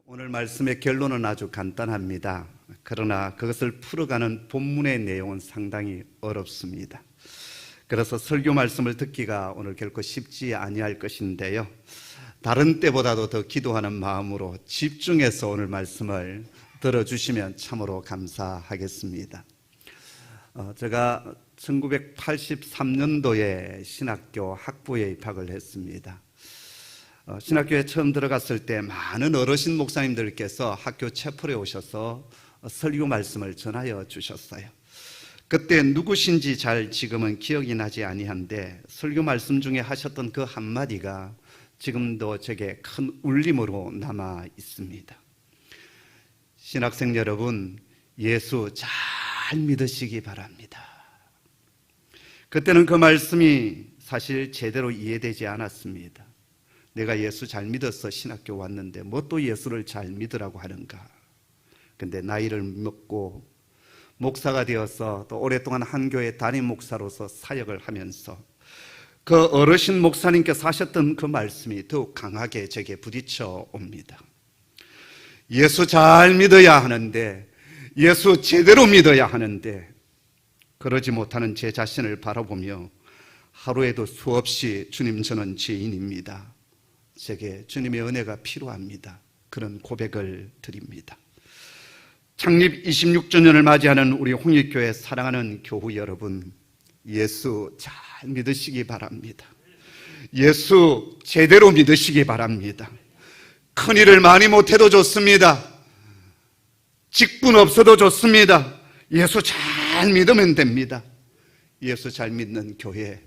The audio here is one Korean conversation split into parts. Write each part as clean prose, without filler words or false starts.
오늘 말씀의 결론은 아주 간단합니다. 그러나 그것을 풀어가는 본문의 내용은 상당히 어렵습니다. 그래서 설교 말씀을 듣기가 오늘 결코 쉽지 아니할 것인데요, 다른 때보다도 더 기도하는 마음으로 집중해서 오늘 말씀을 들어주시면 참으로 감사하겠습니다. 제가 1983년도에 신학교 학부에 입학을 했습니다. 신학교에 처음 들어갔을 때 많은 어르신 목사님들께서 학교 채플에 오셔서 설교 말씀을 전하여 주셨어요. 그때 누구신지 잘 지금은 기억이 나지 아니한데 설교 말씀 중에 하셨던 그 한마디가 지금도 제게 큰 울림으로 남아 있습니다. 신학생 여러분, 예수 잘 믿으시기 바랍니다. 그때는 그 말씀이 사실 제대로 이해되지 않았습니다. 내가 예수 잘 믿어서 신학교 왔는데 뭐 또 예수를 잘 믿으라고 하는가. 근데 나이를 먹고 목사가 되어서 또 오랫동안 한 교회 담임 목사로서 사역을 하면서 그 어르신 목사님께서 하셨던 그 말씀이 더욱 강하게 제게 부딪혀 옵니다. 예수 잘 믿어야 하는데, 예수 제대로 믿어야 하는데 그러지 못하는 제 자신을 바라보며 하루에도 수없이 주님, 저는 죄인입니다, 제게 주님의 은혜가 필요합니다, 그런 고백을 드립니다. 창립 26주년을 맞이하는 우리 홍익교회 사랑하는 교우 여러분, 예수 잘 믿으시기 바랍니다. 예수 제대로 믿으시기 바랍니다. 큰일을 많이 못해도 좋습니다. 직분 없어도 좋습니다. 예수 잘 믿으면 됩니다. 예수 잘 믿는 교회,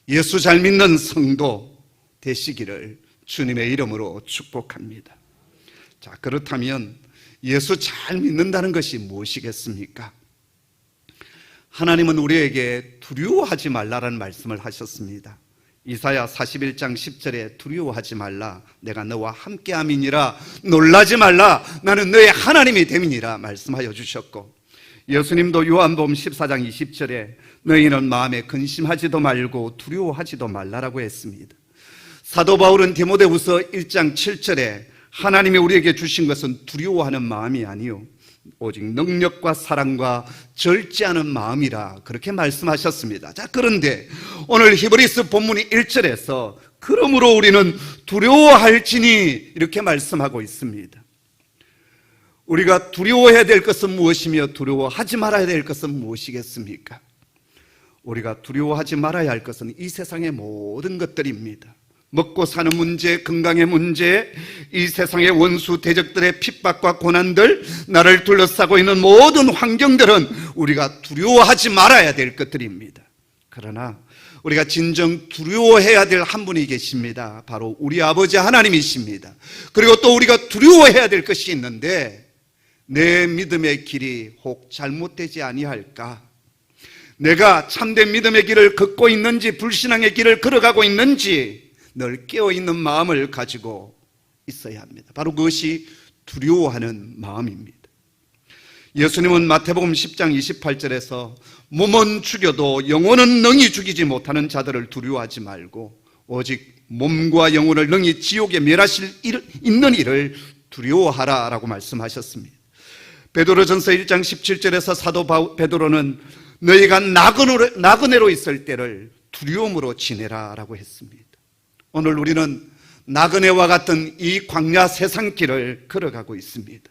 예수 잘 믿는 성도 되시기를 주님의 이름으로 축복합니다. 자, 그렇다면 예수 잘 믿는다는 것이 무엇이겠습니까? 하나님은 우리에게 두려워하지 말라라는 말씀을 하셨습니다. 이사야 41장 10절에 두려워하지 말라, 내가 너와 함께함이니라, 놀라지 말라, 나는 너의 하나님이 됨이니라 말씀하여 주셨고, 예수님도 요한복음 14장 20절에 너희는 마음에 근심하지도 말고 두려워하지도 말라라고 했습니다. 사도 바울은 디모데후서 1장 7절에 하나님이 우리에게 주신 것은 두려워하는 마음이 아니요 오직 능력과 사랑과 절제하는 마음이라 그렇게 말씀하셨습니다. 자, 그런데 오늘 히브리서 본문이 1절에서 그러므로 우리는 두려워할지니 이렇게 말씀하고 있습니다. 우리가 두려워해야 될 것은 무엇이며 두려워하지 말아야 될 것은 무엇이겠습니까? 우리가 두려워하지 말아야 할 것은 이 세상의 모든 것들입니다. 먹고 사는 문제, 건강의 문제, 이 세상의 원수 대적들의 핍박과 고난들, 나를 둘러싸고 있는 모든 환경들은 우리가 두려워하지 말아야 될 것들입니다. 그러나 우리가 진정 두려워해야 될 한 분이 계십니다. 바로 우리 아버지 하나님이십니다. 그리고 또 우리가 두려워해야 될 것이 있는데, 내 믿음의 길이 혹 잘못되지 아니할까? 내가 참된 믿음의 길을 걷고 있는지 불신앙의 길을 걸어가고 있는지 늘 깨어있는 마음을 가지고 있어야 합니다. 바로 그것이 두려워하는 마음입니다. 예수님은 마태복음 10장 28절에서 몸은 죽여도 영혼은 능히 죽이지 못하는 자들을 두려워하지 말고 오직 몸과 영혼을 능히 지옥에 멸하실 있는 이를 두려워하라 라고 말씀하셨습니다. 베드로전서 1장 17절에서 사도 베드로는 너희가 나그네로 있을 때를 두려움으로 지내라 라고 했습니다. 오늘 우리는 나그네와 같은 이 광야 세상길을 걸어가고 있습니다.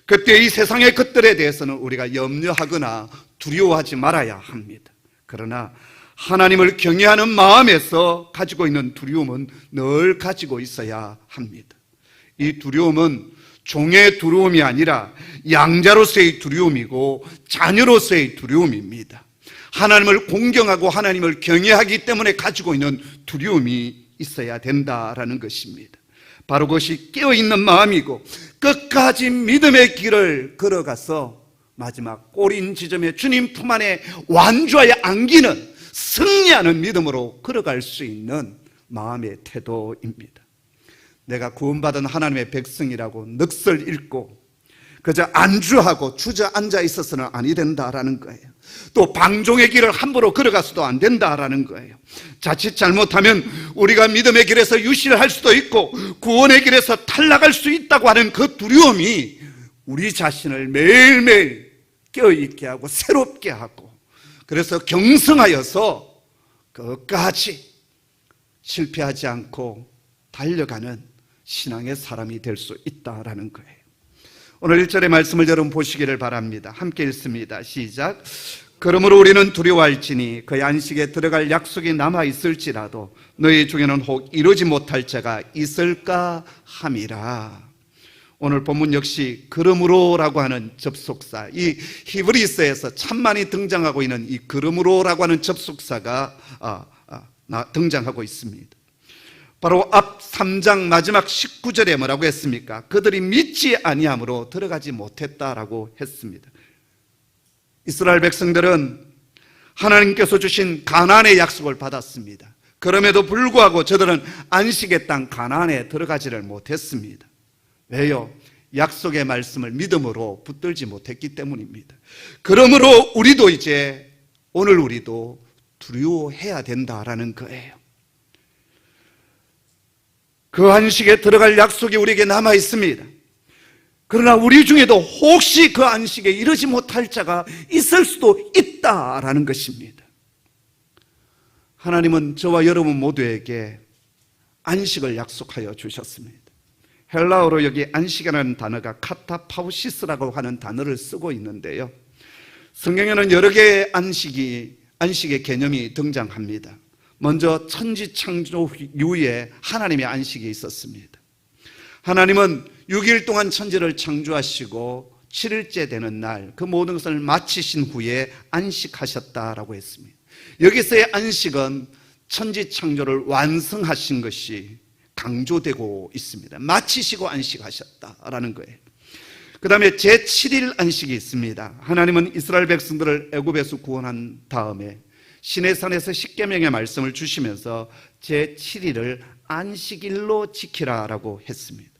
그때 이 세상의 것들에 대해서는 우리가 염려하거나 두려워하지 말아야 합니다. 그러나 하나님을 경외하는 마음에서 가지고 있는 두려움은 늘 가지고 있어야 합니다. 이 두려움은 종의 두려움이 아니라 양자로서의 두려움이고 자녀로서의 두려움입니다. 하나님을 공경하고 하나님을 경외하기 때문에 가지고 있는 두려움이 있어야 된다라는 것입니다. 바로 그것이 깨어있는 마음이고 끝까지 믿음의 길을 걸어가서 마지막 꼬린 지점에 주님 품 안에 완주하여 안기는 승리하는 믿음으로 걸어갈 수 있는 마음의 태도입니다. 내가 구원받은 하나님의 백성이라고 넋을 잃고 그저 안주하고 주저앉아 있어서는 아니 된다라는 거예요. 또 방종의 길을 함부로 걸어가서도 안 된다라는 거예요. 자칫 잘못하면 우리가 믿음의 길에서 유실할 수도 있고 구원의 길에서 탈락할 수 있다고 하는 그 두려움이 우리 자신을 매일매일 깨어있게 하고 새롭게 하고, 그래서 경성하여서 끝까지 실패하지 않고 달려가는 신앙의 사람이 될 수 있다라는 거예요. 오늘 1절의 말씀을 여러분 보시기를 바랍니다. 함께 읽습니다. 시작. 그러므로 우리는 두려워할지니 그의 안식에 들어갈 약속이 남아있을지라도 너희 중에는 혹 이루지 못할 자가 있을까 함이라. 오늘 본문 역시 그러므로라고 하는 접속사, 이 히브리서에서 참 많이 등장하고 있는 이 그러므로라고 하는 접속사가 등장하고 있습니다. 바로 앞 3장 마지막 19절에 뭐라고 했습니까? 그들이 믿지 아니함으로 들어가지 못했다라고 했습니다. 이스라엘 백성들은 하나님께서 주신 가나안의 약속을 받았습니다. 그럼에도 불구하고 저들은 안식의 땅 가나안에 들어가지를 못했습니다. 왜요? 약속의 말씀을 믿음으로 붙들지 못했기 때문입니다. 그러므로 우리도 이제 오늘 우리도 두려워해야 된다라는 거예요. 그 안식에 들어갈 약속이 우리에게 남아 있습니다. 그러나 우리 중에도 혹시 그 안식에 이르지 못할 자가 있을 수도 있다라는 것입니다. 하나님은 저와 여러분 모두에게 안식을 약속하여 주셨습니다. 헬라어로 여기 안식이라는 단어가 카타파우시스라고 하는 단어를 쓰고 있는데요, 성경에는 여러 개의 안식의 개념이 등장합니다. 먼저 천지창조 이후에 하나님의 안식이 있었습니다. 하나님은 6일 동안 천지를 창조하시고 7일째 되는 날 그 모든 것을 마치신 후에 안식하셨다라고 했습니다. 여기서의 안식은 천지창조를 완성하신 것이 강조되고 있습니다. 마치시고 안식하셨다라는 거예요. 그 다음에 제7일 안식이 있습니다. 하나님은 이스라엘 백성들을 애굽에서 구원한 다음에 시내산에서 십계명의 말씀을 주시면서 제7일을 안식일로 지키라라고 했습니다.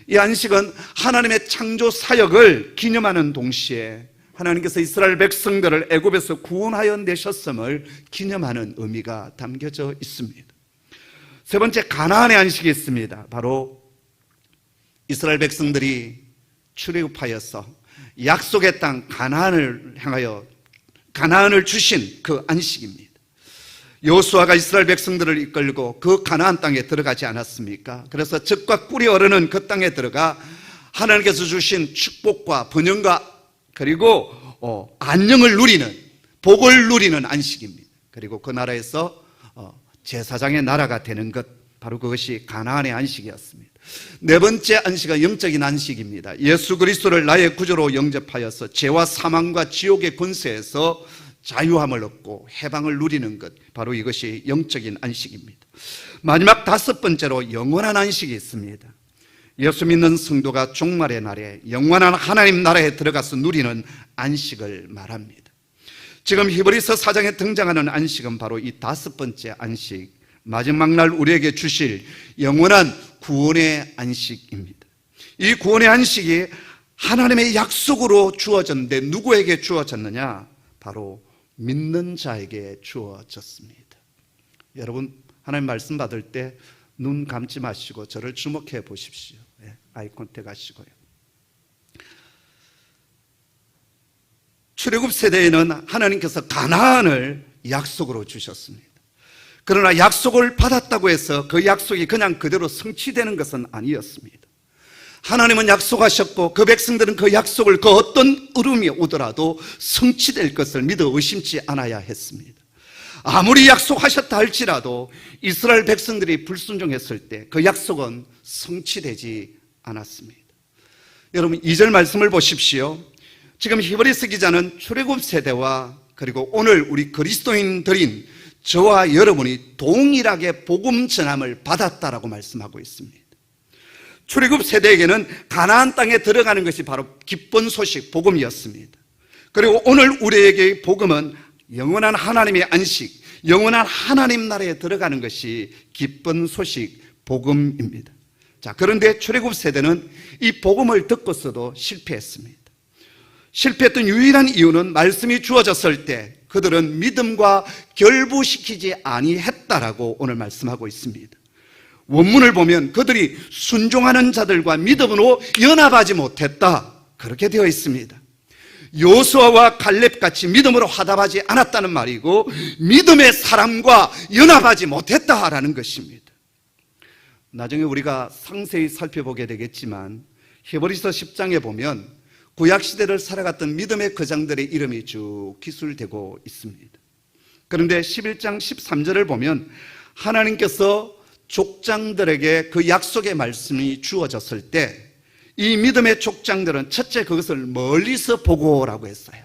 이 안식은 하나님의 창조 사역을 기념하는 동시에 하나님께서 이스라엘 백성들을 애굽에서 구원하여 내셨음을 기념하는 의미가 담겨져 있습니다. 세 번째, 가나안의 안식이 있습니다. 바로 이스라엘 백성들이 출애굽하여서 약속의 땅 가나안을 향하여 가나안을 주신 그 안식입니다. 여호수아가 이스라엘 백성들을 이끌고 그 가나안 땅에 들어가지 않았습니까? 그래서 젖과 꿀이 흐르는 그 땅에 들어가 하나님께서 주신 축복과 번영과 그리고 안녕을 누리는, 복을 누리는 안식입니다. 그리고 그 나라에서 제사장의 나라가 되는 것, 바로 그것이 가나안의 안식이었습니다. 네 번째 안식은 영적인 안식입니다. 예수 그리스도를 나의 구주로 영접하여서 죄와 사망과 지옥의 권세에서 자유함을 얻고 해방을 누리는 것, 바로 이것이 영적인 안식입니다. 마지막 다섯 번째로 영원한 안식이 있습니다. 예수 믿는 성도가 종말의 날에 영원한 하나님 나라에 들어가서 누리는 안식을 말합니다. 지금 히브리서 4장에 등장하는 안식은 바로 이 다섯 번째 안식, 마지막 날 우리에게 주실 영원한 구원의 안식입니다. 이 구원의 안식이 하나님의 약속으로 주어졌는데 누구에게 주어졌느냐? 바로 믿는 자에게 주어졌습니다. 여러분, 하나님 말씀 받을 때 눈 감지 마시고 저를 주목해 보십시오. 아이 컨택 하시고요. 출애굽 세대에는 하나님께서 가나안을 약속으로 주셨습니다. 그러나 약속을 받았다고 해서 그 약속이 그냥 그대로 성취되는 것은 아니었습니다. 하나님은 약속하셨고 그 백성들은 그 약속을 그 어떤 어려움이 오더라도 성취될 것을 믿어 의심치 않아야 했습니다. 아무리 약속하셨다 할지라도 이스라엘 백성들이 불순종했을 때 그 약속은 성취되지 않았습니다. 여러분, 2절 말씀을 보십시오. 지금 히브리서 기자는 출애굽 세대와 그리고 오늘 우리 그리스도인들인 저와 여러분이 동일하게 복음 전함을 받았다라고 말씀하고 있습니다. 출애굽 세대에게는 가나안 땅에 들어가는 것이 바로 기쁜 소식, 복음이었습니다. 그리고 오늘 우리에게 복음은 영원한 하나님의 안식, 영원한 하나님 나라에 들어가는 것이 기쁜 소식, 복음입니다. 자, 그런데 출애굽 세대는 이 복음을 듣고서도 실패했습니다. 실패했던 유일한 이유는 말씀이 주어졌을 때 그들은 믿음과 결부시키지 아니했다라고 오늘 말씀하고 있습니다. 원문을 보면 그들이 순종하는 자들과 믿음으로 연합하지 못했다, 그렇게 되어 있습니다. 여호수아와 갈렙같이 믿음으로 화답하지 않았다는 말이고, 믿음의 사람과 연합하지 못했다라는 것입니다. 나중에 우리가 상세히 살펴보게 되겠지만 히브리서 10장에 보면 구약시대를 살아갔던 믿음의 거장들의 이름이 쭉 기술되고 있습니다. 그런데 11장 13절을 보면 하나님께서 족장들에게 그 약속의 말씀이 주어졌을 때 이 믿음의 족장들은 첫째 그것을 멀리서 보고라고 했어요.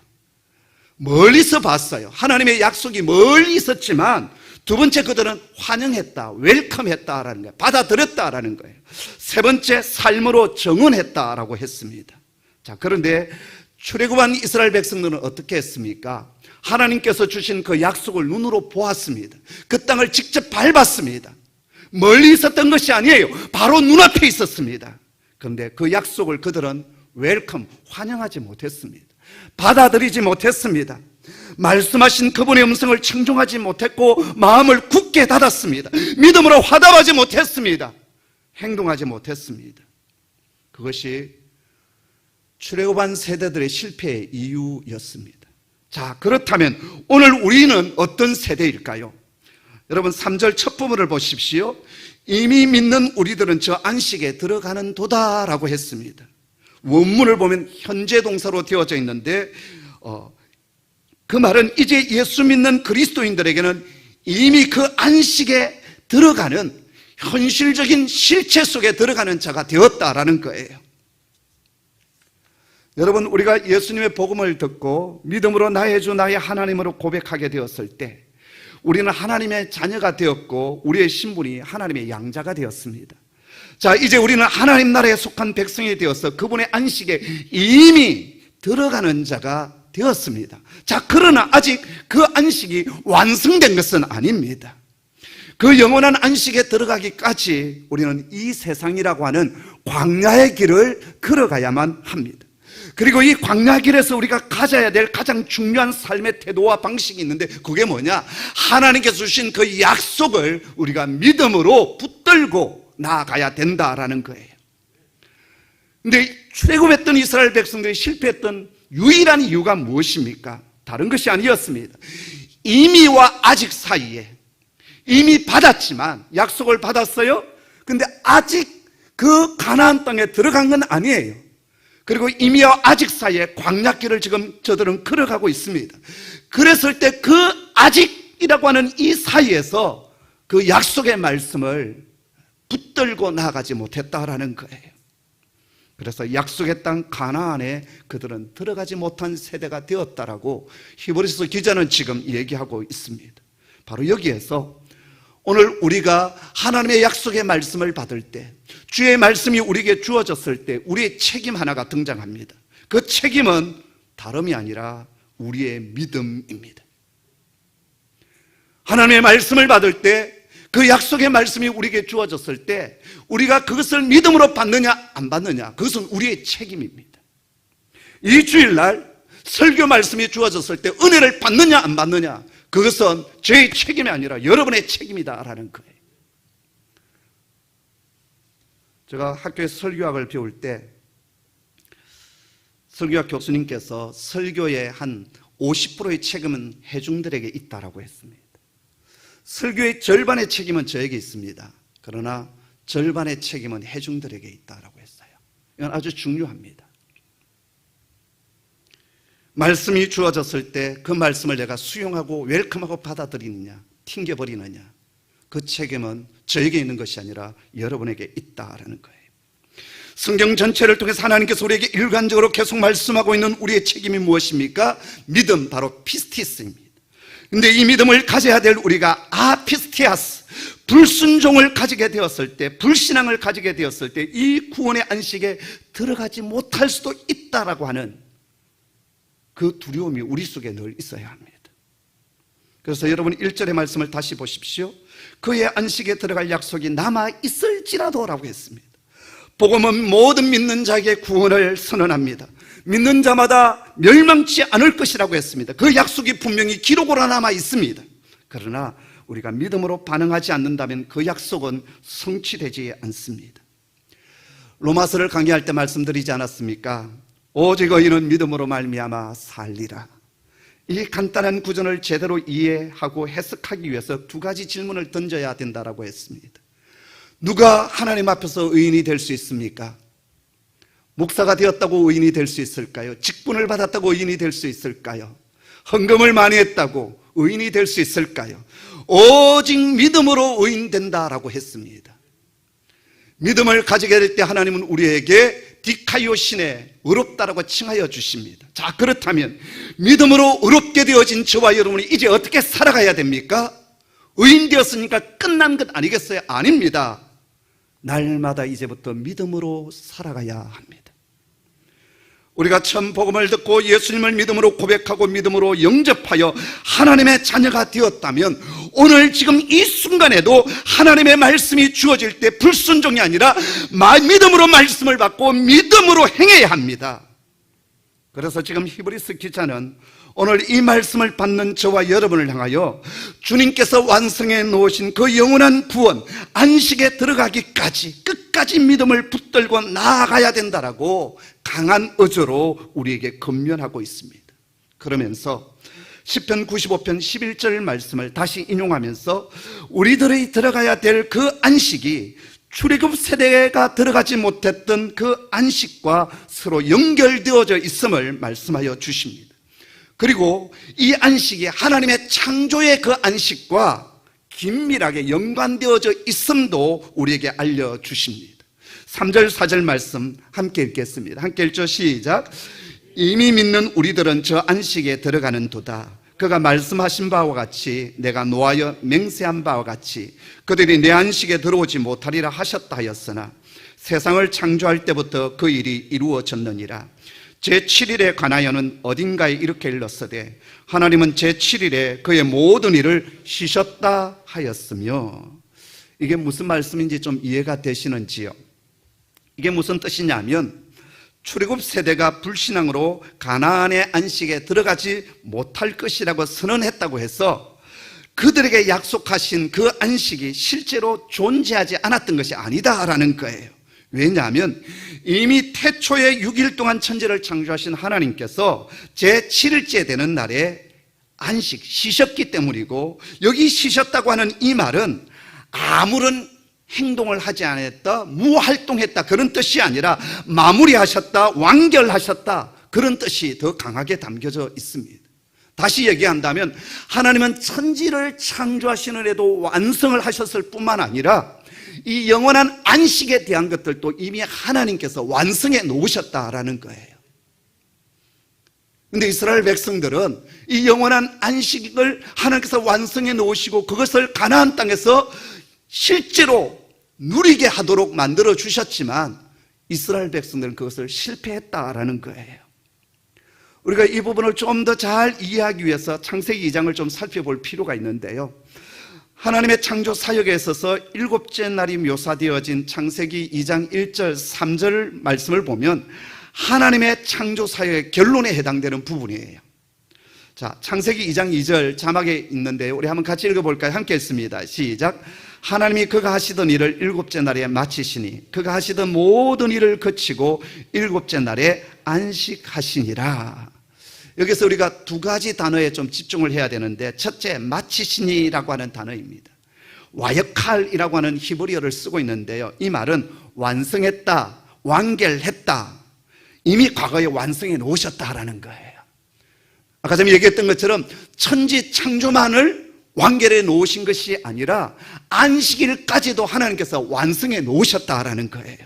멀리서 봤어요. 하나님의 약속이 멀리 있었지만 두 번째 그들은 환영했다, 웰컴했다라는 거예요. 받아들였다라는 거예요. 세 번째 삶으로 정언했다라고 했습니다. 자, 그런데 출애굽한 이스라엘 백성들은 어떻게 했습니까? 하나님께서 주신 그 약속을 눈으로 보았습니다. 그 땅을 직접 밟았습니다. 멀리 있었던 것이 아니에요. 바로 눈앞에 있었습니다. 그런데 그 약속을 그들은 웰컴, 환영하지 못했습니다. 받아들이지 못했습니다. 말씀하신 그분의 음성을 청종하지 못했고 마음을 굳게 닫았습니다. 믿음으로 화답하지 못했습니다. 행동하지 못했습니다. 그것이 출애굽한 세대들의 실패의 이유였습니다. 자, 그렇다면 오늘 우리는 어떤 세대일까요? 여러분 3절 첫 부분을 보십시오. 이미 믿는 우리들은 저 안식에 들어가는 도다라고 했습니다. 원문을 보면 현재 동사로 되어져 있는데 그 말은 이제 예수 믿는 그리스도인들에게는 이미 그 안식에 들어가는 현실적인 실체 속에 들어가는 자가 되었다라는 거예요. 여러분, 우리가 예수님의 복음을 듣고 믿음으로 나의 주 나의 하나님으로 고백하게 되었을 때 우리는 하나님의 자녀가 되었고 우리의 신분이 하나님의 양자가 되었습니다. 자, 이제 우리는 하나님 나라에 속한 백성이 되어서 그분의 안식에 이미 들어가는 자가 되었습니다. 자, 그러나 아직 그 안식이 완성된 것은 아닙니다. 그 영원한 안식에 들어가기까지 우리는 이 세상이라고 하는 광야의 길을 걸어가야만 합니다. 그리고 이 광야 길에서 우리가 가져야 될 가장 중요한 삶의 태도와 방식이 있는데 그게 뭐냐? 하나님께서 주신 그 약속을 우리가 믿음으로 붙들고 나아가야 된다라는 거예요. 근데 출애굽했던 이스라엘 백성들이 실패했던 유일한 이유가 무엇입니까? 다른 것이 아니었습니다. 이미와 아직 사이에 이미 받았지만 약속을 받았어요. 근데 아직 그 가나안 땅에 들어간 건 아니에요. 그리고 이미와 아직 사이에 광야길을 지금 저들은 걸어가고 있습니다. 그랬을 때 그 아직이라고 하는 이 사이에서 그 약속의 말씀을 붙들고 나아가지 못했다라는 거예요. 그래서 약속의 땅 가나안에 그들은 들어가지 못한 세대가 되었다라고 히브리서 기자는 지금 얘기하고 있습니다. 바로 여기에서 오늘 우리가 하나님의 약속의 말씀을 받을 때, 주의 말씀이 우리에게 주어졌을 때 우리의 책임 하나가 등장합니다. 그 책임은 다름이 아니라 우리의 믿음입니다. 하나님의 말씀을 받을 때, 그 약속의 말씀이 우리에게 주어졌을 때 우리가 그것을 믿음으로 받느냐 안 받느냐, 그것은 우리의 책임입니다. 이 주일날 설교 말씀이 주어졌을 때 은혜를 받느냐 안 받느냐, 그것은 저의 책임이 아니라 여러분의 책임이다라는 거예요. 제가 학교에서 설교학을 배울 때 설교학 교수님께서 설교의 한 50%의 책임은 회중들에게 있다라고 했습니다. 설교의 절반의 책임은 저에게 있습니다. 그러나 절반의 책임은 회중들에게 있다라고 했어요. 이건 아주 중요합니다. 말씀이 주어졌을 때 그 말씀을 내가 수용하고 웰컴하고 받아들이느냐, 튕겨버리느냐, 그 책임은 저에게 있는 것이 아니라 여러분에게 있다라는 거예요. 성경 전체를 통해서 하나님께서 우리에게 일관적으로 계속 말씀하고 있는 우리의 책임이 무엇입니까? 믿음, 바로 피스티스입니다. 근데 이 믿음을 가져야 될 우리가 아피스티아스, 불순종을 가지게 되었을 때, 불신앙을 가지게 되었을 때 이 구원의 안식에 들어가지 못할 수도 있다라고 하는 그 두려움이 우리 속에 늘 있어야 합니다. 그래서 여러분 1절의 말씀을 다시 보십시오. 그의 안식에 들어갈 약속이 남아 있을지라도 라고 했습니다. 복음은 모든 믿는 자에게 구원을 선언합니다. 믿는 자마다 멸망치 않을 것이라고 했습니다. 그 약속이 분명히 기록으로 남아 있습니다. 그러나 우리가 믿음으로 반응하지 않는다면 그 약속은 성취되지 않습니다. 로마서를 강의할 때 말씀드리지 않았습니까? 오직 의인은 믿음으로 말미암아 살리라. 이 간단한 구절을 제대로 이해하고 해석하기 위해서 두 가지 질문을 던져야 된다고 했습니다. 누가 하나님 앞에서 의인이 될 수 있습니까? 목사가 되었다고 의인이 될 수 있을까요? 직분을 받았다고 의인이 될 수 있을까요? 헌금을 많이 했다고 의인이 될 수 있을까요? 오직 믿음으로 의인된다라고 했습니다. 믿음을 가지게 될 때 하나님은 우리에게 디카이오신에 의롭다라고 칭하여 주십니다. 자, 그렇다면 믿음으로 의롭게 되어진 저와 여러분이 이제 어떻게 살아가야 됩니까? 의인 되었으니까 끝난 것 아니겠어요? 아닙니다. 날마다 이제부터 믿음으로 살아가야 합니다. 우리가 처음 복음을 듣고 예수님을 믿음으로 고백하고 믿음으로 영접하여 하나님의 자녀가 되었다면 오늘 지금 이 순간에도 하나님의 말씀이 주어질 때 불순종이 아니라 믿음으로 말씀을 받고 믿음으로 행해야 합니다. 그래서 지금 히브리서 기자는 오늘 이 말씀을 받는 저와 여러분을 향하여 주님께서 완성해 놓으신 그 영원한 구원, 안식에 들어가기까지 끝까지 믿음을 붙들고 나아가야 된다라고 강한 의지로 우리에게 권면하고 있습니다. 그러면서 시편 95편 11절 말씀을 다시 인용하면서 우리들이 들어가야 될 그 안식이 출애굽 세대가 들어가지 못했던 그 안식과 서로 연결되어져 있음을 말씀하여 주십니다. 그리고 이 안식이 하나님의 창조의 그 안식과 긴밀하게 연관되어져 있음도 우리에게 알려주십니다. 3절 4절 말씀 함께 읽겠습니다. 함께 읽죠. 시작. 이미 믿는 우리들은 저 안식에 들어가는 도다. 그가 말씀하신 바와 같이 내가 노하여 맹세한 바와 같이 그들이 내 안식에 들어오지 못하리라 하셨다 하였으나 세상을 창조할 때부터 그 일이 이루어졌느니라. 제7일에 관하여는 어딘가에 이렇게 일렀으되 하나님은 제7일에 그의 모든 일을 쉬셨다 하였으며. 이게 무슨 말씀인지 좀 이해가 되시는지요? 이게 무슨 뜻이냐면 출애굽 세대가 불신앙으로 가나안의 안식에 들어가지 못할 것이라고 선언했다고 해서 그들에게 약속하신 그 안식이 실제로 존재하지 않았던 것이 아니다라는 거예요. 왜냐하면 이미 태초에 6일 동안 천지를 창조하신 하나님께서 제7일째 되는 날에 안식, 쉬셨기 때문이고, 여기 쉬셨다고 하는 이 말은 아무런 행동을 하지 않았다, 무활동했다 그런 뜻이 아니라 마무리하셨다, 완결하셨다 그런 뜻이 더 강하게 담겨져 있습니다. 다시 얘기한다면 하나님은 천지를 창조하시는데도 완성을 하셨을 뿐만 아니라 이 영원한 안식에 대한 것들도 이미 하나님께서 완성해 놓으셨다라는 거예요. 근데 이스라엘 백성들은 이 영원한 안식을 하나님께서 완성해 놓으시고 그것을 가나안 땅에서 실제로 누리게 하도록 만들어 주셨지만 이스라엘 백성들은 그것을 실패했다라는 거예요. 우리가 이 부분을 좀 더 잘 이해하기 위해서 창세기 2장을 좀 살펴볼 필요가 있는데요. 하나님의 창조 사역에 있어서 일곱째 날이 묘사되어진 창세기 2장 1절 3절 말씀을 보면 하나님의 창조 사역의 결론에 해당되는 부분이에요. 자, 창세기 2장 2절 자막에 있는데 우리 한번 같이 읽어볼까요? 함께 읽습니다. 시작. 하나님이 그가 하시던 일을 일곱째 날에 마치시니 그가 하시던 모든 일을 그치고 일곱째 날에 안식하시니라. 여기서 우리가 두 가지 단어에 좀 집중을 해야 되는데, 첫째 마치시니라고 하는 단어입니다. 와역할이라고 하는 히브리어를 쓰고 있는데요, 이 말은 완성했다, 완결했다, 이미 과거에 완성해 놓으셨다라는 거예요. 아까 전에 얘기했던 것처럼 천지 창조만을 완결해 놓으신 것이 아니라 안식일까지도 하나님께서 완성해 놓으셨다라는 거예요.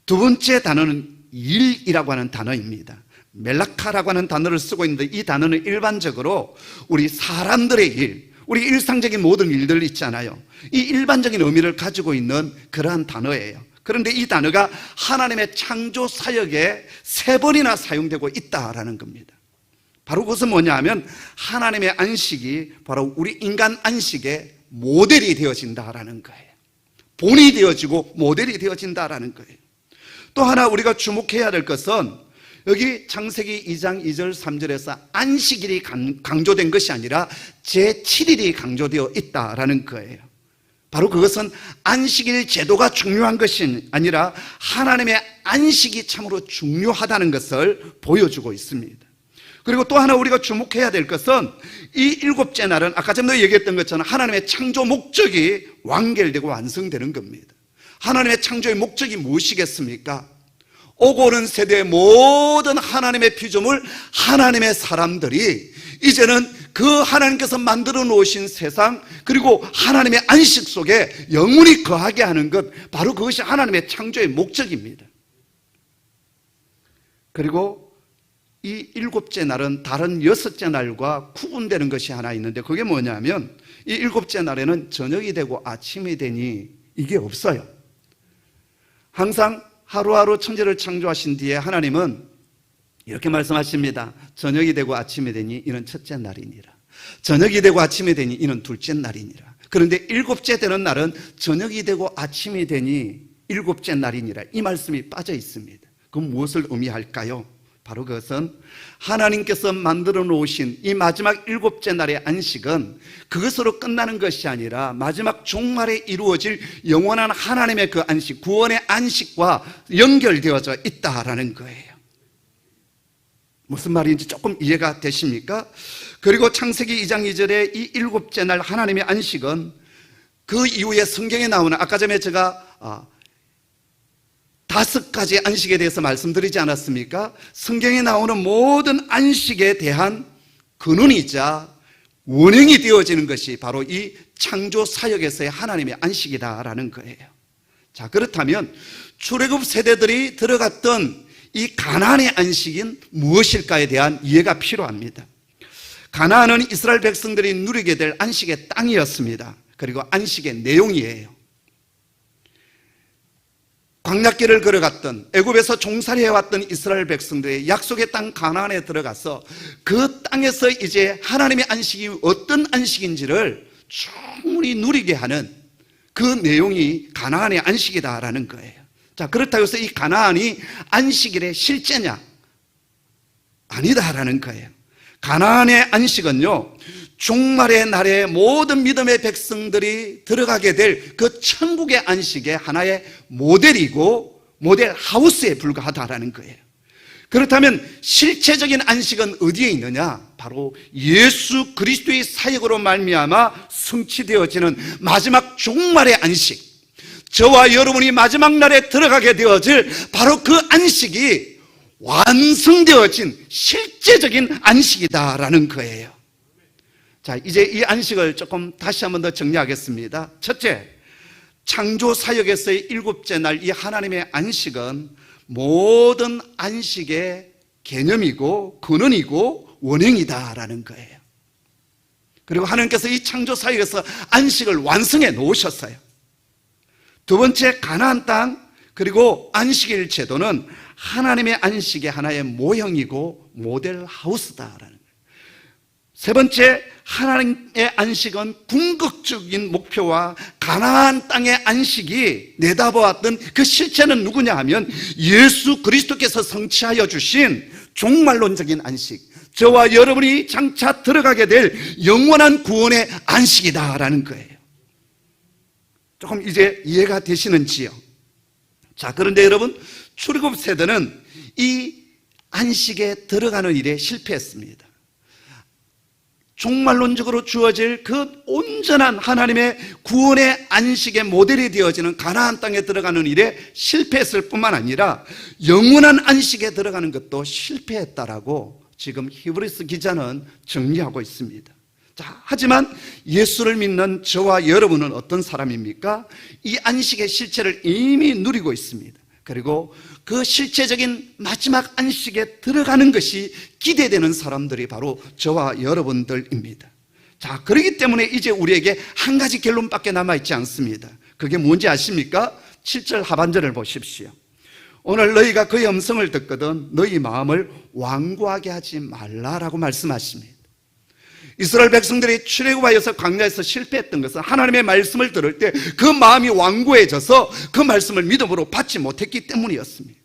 두 번째 단어는 일이라고 하는 단어입니다. 멜라카라고 하는 단어를 쓰고 있는데 이 단어는 일반적으로 우리 사람들의 일, 우리 일상적인 모든 일들 있잖아요. 이 일반적인 의미를 가지고 있는 그러한 단어예요. 그런데 이 단어가 하나님의 창조 사역에 3번이나 사용되고 있다라는 겁니다. 바로 그것은 뭐냐 하면 하나님의 안식이 바로 우리 인간 안식의 모델이 되어진다라는 거예요. 본이 되어지고 모델이 되어진다라는 거예요. 또 하나 우리가 주목해야 될 것은 여기 창세기 2장 2절 3절에서 안식일이 강조된 것이 아니라 제7일이 강조되어 있다라는 거예요. 바로 그것은 안식일 제도가 중요한 것이 아니라 하나님의 안식이 참으로 중요하다는 것을 보여주고 있습니다. 그리고 또 하나 우리가 주목해야 될 것은 이 일곱째 날은 아까 전에 얘기했던 것처럼 하나님의 창조 목적이 완결되고 완성되는 겁니다. 하나님의 창조의 목적이 무엇이겠습니까? 오고 오는 세대의 모든 하나님의 피조물, 하나님의 사람들이 이제는 그 하나님께서 만들어 놓으신 세상, 그리고 하나님의 안식 속에 영원히 거하게 하는 것, 바로 그것이 하나님의 창조의 목적입니다. 그리고 이 일곱째 날은 다른 여섯째 날과 구분되는 것이 하나 있는데, 그게 뭐냐면 이 일곱째 날에는 저녁이 되고 아침이 되니 이게 없어요. 항상 하루하루 천지를 창조하신 뒤에 하나님은 이렇게 말씀하십니다. 저녁이 되고 아침이 되니 이는 첫째 날이니라. 저녁이 되고 아침이 되니 이는 둘째 날이니라. 그런데 일곱째 되는 날은 저녁이 되고 아침이 되니 일곱째 날이니라, 이 말씀이 빠져 있습니다. 그럼 무엇을 의미할까요? 바로 그것은 하나님께서 만들어 놓으신 이 마지막 일곱째 날의 안식은 그것으로 끝나는 것이 아니라 마지막 종말에 이루어질 영원한 하나님의 그 안식, 구원의 안식과 연결되어져 있다라는 거예요. 무슨 말인지 조금 이해가 되십니까? 그리고 창세기 2장 2절에 이 일곱째 날 하나님의 안식은 그 이후에 성경에 나오는, 아까 전에 제가 5가지 안식에 대해서 말씀드리지 않았습니까? 성경에 나오는 모든 안식에 대한 근원이자 원형이 되어지는 것이 바로 이 창조 사역에서의 하나님의 안식이다라는 거예요. 자, 그렇다면 출애굽 세대들이 들어갔던 이 가나안의 안식인 무엇일까에 대한 이해가 필요합니다. 가나안은 이스라엘 백성들이 누리게 될 안식의 땅이었습니다. 그리고 안식의 내용이에요. 광야길을 걸어갔던, 애굽에서 종살이해왔던 이스라엘 백성들의 약속의 땅 가나안에 들어가서 그 땅에서 이제 하나님의 안식이 어떤 안식인지를 충분히 누리게 하는 그 내용이 가나안의 안식이다라는 거예요. 자, 그렇다고 해서 이 가나안이 안식일의 실제냐? 아니다라는 거예요. 가나안의 안식은요, 종말의 날에 모든 믿음의 백성들이 들어가게 될 그 천국의 안식의 하나의 모델이고 모델 하우스에 불과하다라는 거예요. 그렇다면 실체적인 안식은 어디에 있느냐? 바로 예수 그리스도의 사역으로 말미암아 성취되어지는 마지막 종말의 안식, 저와 여러분이 마지막 날에 들어가게 되어질 바로 그 안식이 완성되어진 실제적인 안식이다라는 거예요. 자, 이제 이 안식을 조금 다시 한번 더 정리하겠습니다. 첫째, 창조 사역에서의 일곱째 날 이 하나님의 안식은 모든 안식의 개념이고 근원이고 원형이다라는 거예요. 그리고 하나님께서 이 창조 사역에서 안식을 완성해 놓으셨어요. 두 번째, 가나안 땅 그리고 안식일 제도는 하나님의 안식의 하나의 모형이고 모델 하우스다라는 거예요. 세 번째, 하나님의 안식은 궁극적인 목표와 가나안 땅의 안식이 내다보았던 그 실체는 누구냐 하면 예수 그리스도께서 성취하여 주신 종말론적인 안식, 저와 여러분이 장차 들어가게 될 영원한 구원의 안식이다라는 거예요. 조금 이제 이해가 되시는지요? 자, 그런데 여러분, 출애굽 세대는 이 안식에 들어가는 일에 실패했습니다. 종말론적으로 주어질 그 온전한 하나님의 구원의 안식의 모델이 되어지는 가나안 땅에 들어가는 일에 실패했을 뿐만 아니라 영원한 안식에 들어가는 것도 실패했다라고 지금 히브리서 기자는 정리하고 있습니다. 자, 하지만 예수를 믿는 저와 여러분은 어떤 사람입니까? 이 안식의 실체를 이미 누리고 있습니다. 그리고 그 실체적인 마지막 안식에 들어가는 것이 기대되는 사람들이 바로 저와 여러분들입니다. 자, 그렇기 때문에 이제 우리에게 한 가지 결론밖에 남아있지 않습니다. 그게 뭔지 아십니까? 7절 하반절을 보십시오. 오늘 너희가 그의 음성을 듣거든 너희 마음을 완고하게 하지 말라라고 말씀하십니다. 이스라엘 백성들이 출애굽하여서 광야에서 실패했던 것은 하나님의 말씀을 들을 때 그 마음이 완고해져서 그 말씀을 믿음으로 받지 못했기 때문이었습니다.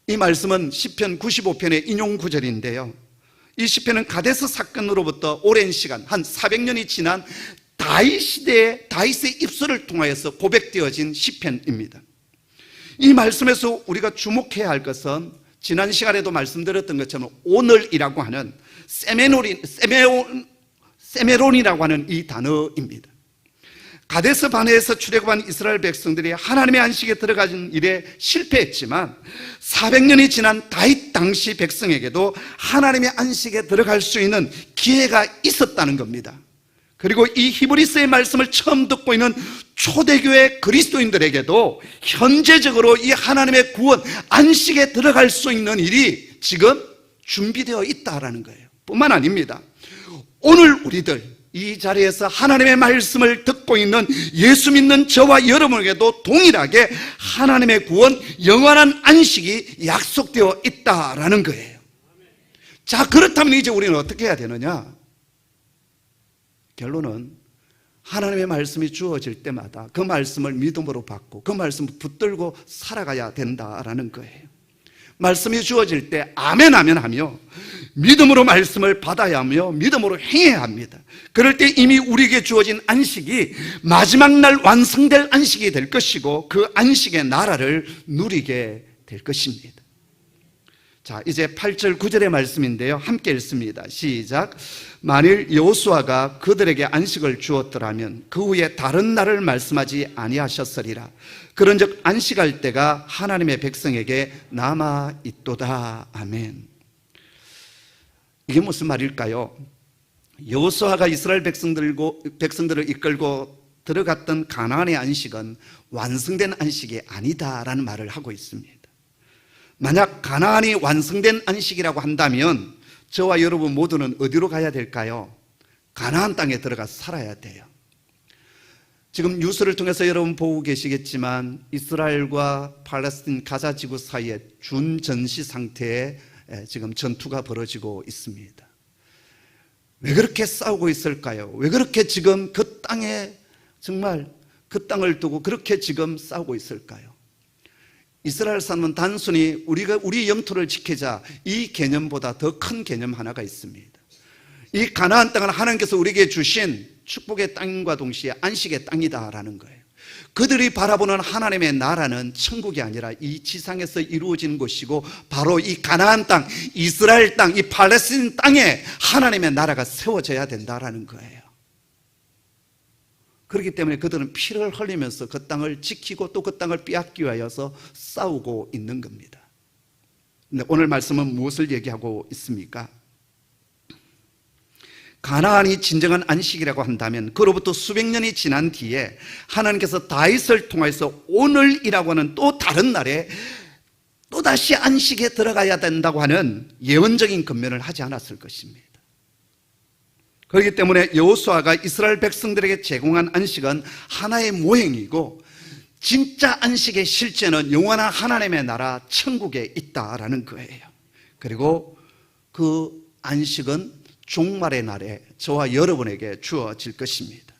이 말씀은 시편 95편의 인용 구절인데요, 이 시편은 가데스 사건으로부터 오랜 시간, 한 400년이 지난 다윗 시대의 다윗의 입술을 통하여서 고백되어진 시편입니다. 이 말씀에서 우리가 주목해야 할 것은 지난 시간에도 말씀드렸던 것처럼 오늘이라고 하는 세메론이라고 하는 이 단어입니다. 가데스 바네에서 출애굽한 이스라엘 백성들이 하나님의 안식에 들어가는 일에 실패했지만 400년이 지난 다윗 당시 백성에게도 하나님의 안식에 들어갈 수 있는 기회가 있었다는 겁니다. 그리고 이 히브리서의 말씀을 처음 듣고 있는 초대교회 그리스도인들에게도 현재적으로 이 하나님의 구원, 안식에 들어갈 수 있는 일이 지금 준비되어 있다라는 거예요. 뿐만 아닙니다. 오늘 우리들 이 자리에서 하나님의 말씀을 듣고 있는 예수 믿는 저와 여러분에게도 동일하게 하나님의 구원, 영원한 안식이 약속되어 있다라는 거예요. 자, 그렇다면 이제 우리는 어떻게 해야 되느냐? 결론은 하나님의 말씀이 주어질 때마다 그 말씀을 믿음으로 받고 그 말씀을 붙들고 살아가야 된다라는 거예요. 말씀이 주어질 때 아멘 아멘 하며 믿음으로 말씀을 받아야 하며 믿음으로 행해야 합니다. 그럴 때 이미 우리에게 주어진 안식이 마지막 날 완성될 안식이 될 것이고 그 안식의 나라를 누리게 될 것입니다. 자, 이제 8절 9절의 말씀인데요, 함께 읽습니다. 시작. 만일 여호수아가 그들에게 안식을 주었더라면 그 후에 다른 날을 말씀하지 아니하셨으리라. 그런즉 안식할 때가 하나님의 백성에게 남아 있도다. 아멘. 이게 무슨 말일까요? 여호수아가 이스라엘 백성들을 이끌고 들어갔던 가나안의 안식은 완성된 안식이 아니다라는 말을 하고 있습니다. 만약 가나안이 완성된 안식이라고 한다면 저와 여러분 모두는 어디로 가야 될까요? 가나안 땅에 들어가서 살아야 돼요. 지금 뉴스를 통해서 여러분 보고 계시겠지만 이스라엘과 팔레스틴 가자 지구 사이에 준전시 상태에 지금 전투가 벌어지고 있습니다. 왜 그렇게 싸우고 있을까요? 왜 그렇게 지금 그 땅에 정말 그 땅을 두고 그렇게 지금 싸우고 있을까요? 이스라엘 사람은 단순히 우리 영토를 지키자 이 개념보다 더 큰 개념 하나가 있습니다. 이 가나안 땅은 하나님께서 우리에게 주신 축복의 땅과 동시에 안식의 땅이다라는 거예요. 그들이 바라보는 하나님의 나라는 천국이 아니라 이 지상에서 이루어진 것이고 바로 이 가나안 땅, 이스라엘 땅, 이 팔레스틴 땅에 하나님의 나라가 세워져야 된다라는 거예요. 그렇기 때문에 그들은 피를 흘리면서 그 땅을 지키고 또 그 땅을 빼앗기 위하여서 싸우고 있는 겁니다. 근데 오늘 말씀은 무엇을 얘기하고 있습니까? 가나안이 진정한 안식이라고 한다면 그로부터 수백 년이 지난 뒤에 하나님께서 다윗을 통해서 오늘이라고 하는 또 다른 날에 또다시 안식에 들어가야 된다고 하는 예언적인 권면을 하지 않았을 것입니다. 그렇기 때문에 여호수아가 이스라엘 백성들에게 제공한 안식은 하나의 모형이고 진짜 안식의 실제는 영원한 하나님의 나라 천국에 있다라는 거예요. 그리고 그 안식은 종말의 날에 저와 여러분에게 주어질 것입니다.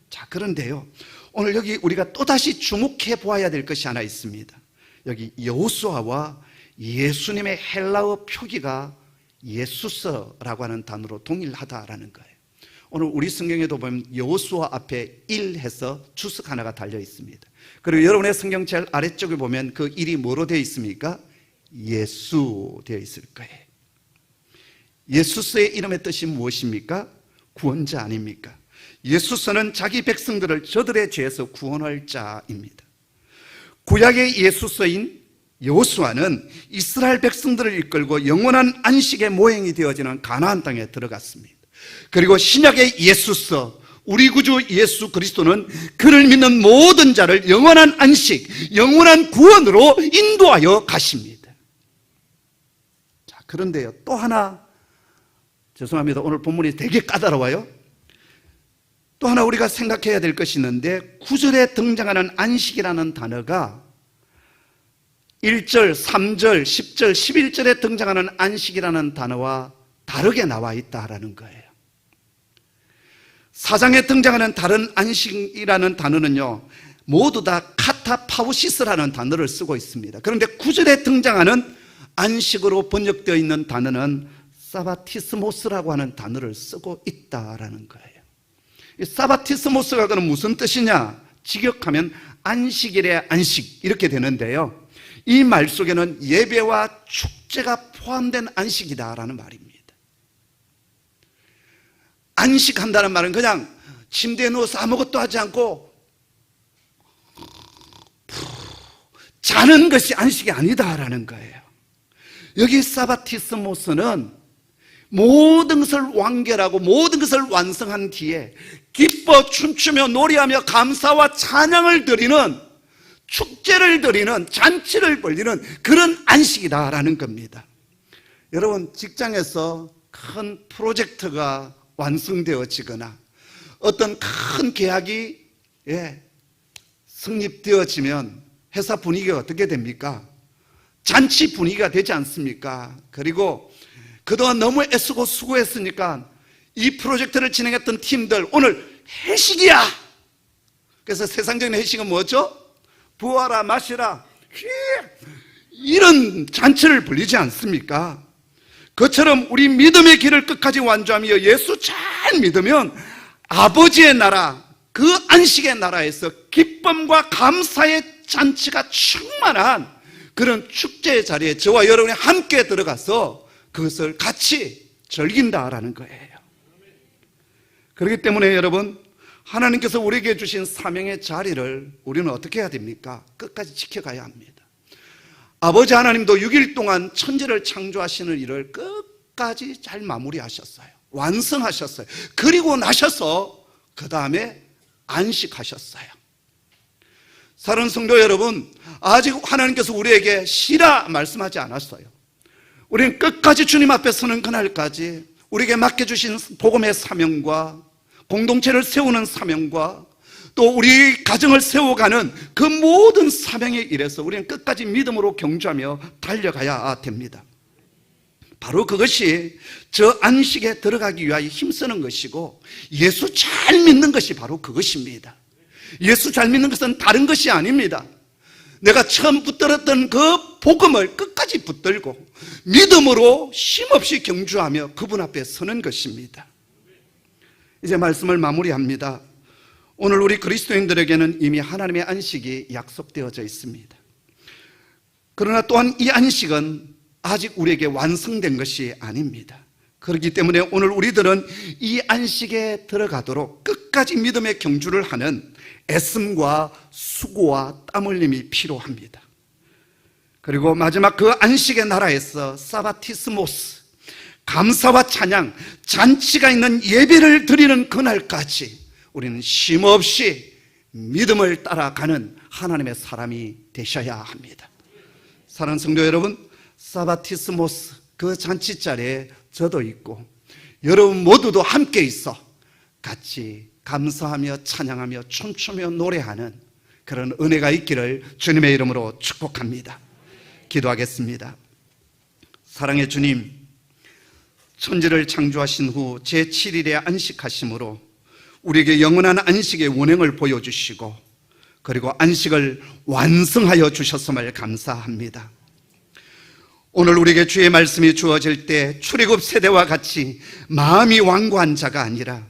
자, 그런데요, 오늘 여기 우리가 또다시 주목해 보아야 될 것이 하나 있습니다. 여기 여호수아와 예수님의 헬라어 표기가 예수서라고 하는 단어로 동일하다라는 거예요. 오늘 우리 성경에도 보면 여호수아 앞에 1 해서 주석 하나가 달려 있습니다. 그리고 여러분의 성경 제일 아래쪽에 보면 그 1이 뭐로 되어 있습니까? 예수 되어 있을 거예요. 예수서의 이름의 뜻이 무엇입니까? 구원자 아닙니까? 예수서는 자기 백성들을 저들의 죄에서 구원할 자입니다. 구약의 예수서인 여호수아는 이스라엘 백성들을 이끌고 영원한 안식의 모형이 되어지는 가나안 땅에 들어갔습니다. 그리고 신약의 예수서, 우리 구주 예수 그리스도는 그를 믿는 모든 자를 영원한 안식, 영원한 구원으로 인도하여 가십니다. 자, 그런데요, 또 하나, 죄송합니다. 오늘 본문이 되게 까다로워요. 또 하나 우리가 생각해야 될 것이 있는데 9절에 등장하는 안식이라는 단어가 1절, 3절, 10절, 11절에 등장하는 안식이라는 단어와 다르게 나와 있다라는 거예요. 4장에 등장하는 다른 안식이라는 단어는요, 모두 다 카타파우시스라는 단어를 쓰고 있습니다. 그런데 9절에 등장하는 안식으로 번역되어 있는 단어는 사바티스모스라고 하는 단어를 쓰고 있다라는 거예요. 이 사바티스모스가 그럼 무슨 뜻이냐? 직역하면 안식일의 안식 이렇게 되는데요, 이 말 속에는 예배와 축제가 포함된 안식이다라는 말입니다. 안식한다는 말은 그냥 침대에 누워서 아무것도 하지 않고 자는 것이 안식이 아니다라는 거예요. 여기 사바티스모스는 모든 것을 완결하고 모든 것을 완성한 뒤에 기뻐 춤추며 노래하며 감사와 찬양을 드리는, 축제를 드리는, 잔치를 벌리는 그런 안식이다라는 겁니다. 여러분, 직장에서 큰 프로젝트가 완성되어지거나 어떤 큰 계약이 성립되어지면 회사 분위기가 어떻게 됩니까? 잔치 분위기가 되지 않습니까? 그리고 그동안 너무 애쓰고 수고했으니까 이 프로젝트를 진행했던 팀들 오늘 회식이야. 그래서 세상적인 회식은 뭐죠? 부어라 마시라 이런 잔치를 벌리지 않습니까? 그처럼 우리 믿음의 길을 끝까지 완주하며 예수 잘 믿으면 아버지의 나라, 그 안식의 나라에서 기쁨과 감사의 잔치가 충만한 그런 축제의 자리에 저와 여러분이 함께 들어가서 그것을 같이 즐긴다라는 거예요. 그렇기 때문에 여러분, 하나님께서 우리에게 주신 사명의 자리를 우리는 어떻게 해야 됩니까? 끝까지 지켜가야 합니다. 아버지 하나님도 6일 동안 천지를 창조하시는 일을 끝까지 잘 마무리하셨어요. 완성하셨어요. 그리고 나셔서 그 다음에 안식하셨어요. 사랑하는 성도 여러분, 아직 하나님께서 우리에게 쉬라 말씀하지 않았어요. 우리는 끝까지 주님 앞에 서는 그날까지 우리에게 맡겨주신 복음의 사명과 공동체를 세우는 사명과 또 우리 가정을 세워가는 그 모든 사명의 일에서 우리는 끝까지 믿음으로 경주하며 달려가야 됩니다. 바로 그것이 저 안식에 들어가기 위하여 힘쓰는 것이고 예수 잘 믿는 것이 바로 그것입니다. 예수 잘 믿는 것은 다른 것이 아닙니다. 내가 처음 붙들었던 그 복음을 끝까지 붙들고 믿음으로 쉼없이 경주하며 그분 앞에 서는 것입니다. 이제 말씀을 마무리합니다. 오늘 우리 그리스도인들에게는 이미 하나님의 안식이 약속되어져 있습니다. 그러나 또한 이 안식은 아직 우리에게 완성된 것이 아닙니다. 그렇기 때문에 오늘 우리들은 이 안식에 들어가도록 끝까지 믿음의 경주를 하는 애씀과 수고와 땀 흘림이 필요합니다. 그리고 마지막 그 안식의 나라에서 사바티스모스, 감사와 찬양, 잔치가 있는 예배를 드리는 그날까지 우리는 쉼없이 믿음을 따라가는 하나님의 사람이 되셔야 합니다. 사랑하는 성도 여러분, 사바티스모스 그 잔치 자리에 저도 있고 여러분 모두도 함께 있어 같이 감사하며 찬양하며 춤추며 노래하는 그런 은혜가 있기를 주님의 이름으로 축복합니다. 기도하겠습니다. 사랑의 주님, 천지를 창조하신 후 제7일에 안식하심으로 우리에게 영원한 안식의 원행을 보여주시고 그리고 안식을 완성하여 주셨음을 감사합니다. 오늘 우리에게 주의 말씀이 주어질 때 출애굽 세대와 같이 마음이 완고한 자가 아니라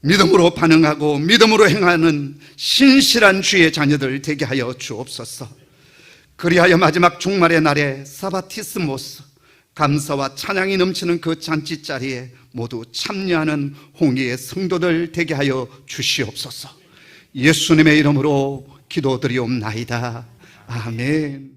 믿음으로 반응하고 믿음으로 행하는 신실한 주의 자녀들 되게 하여 주옵소서. 그리하여 마지막 종말의 날에 사바티스모스, 감사와 찬양이 넘치는 그 잔치 자리에 모두 참여하는 홍의의 성도들 되게 하여 주시옵소서. 예수님의 이름으로 기도드리옵나이다. 아멘.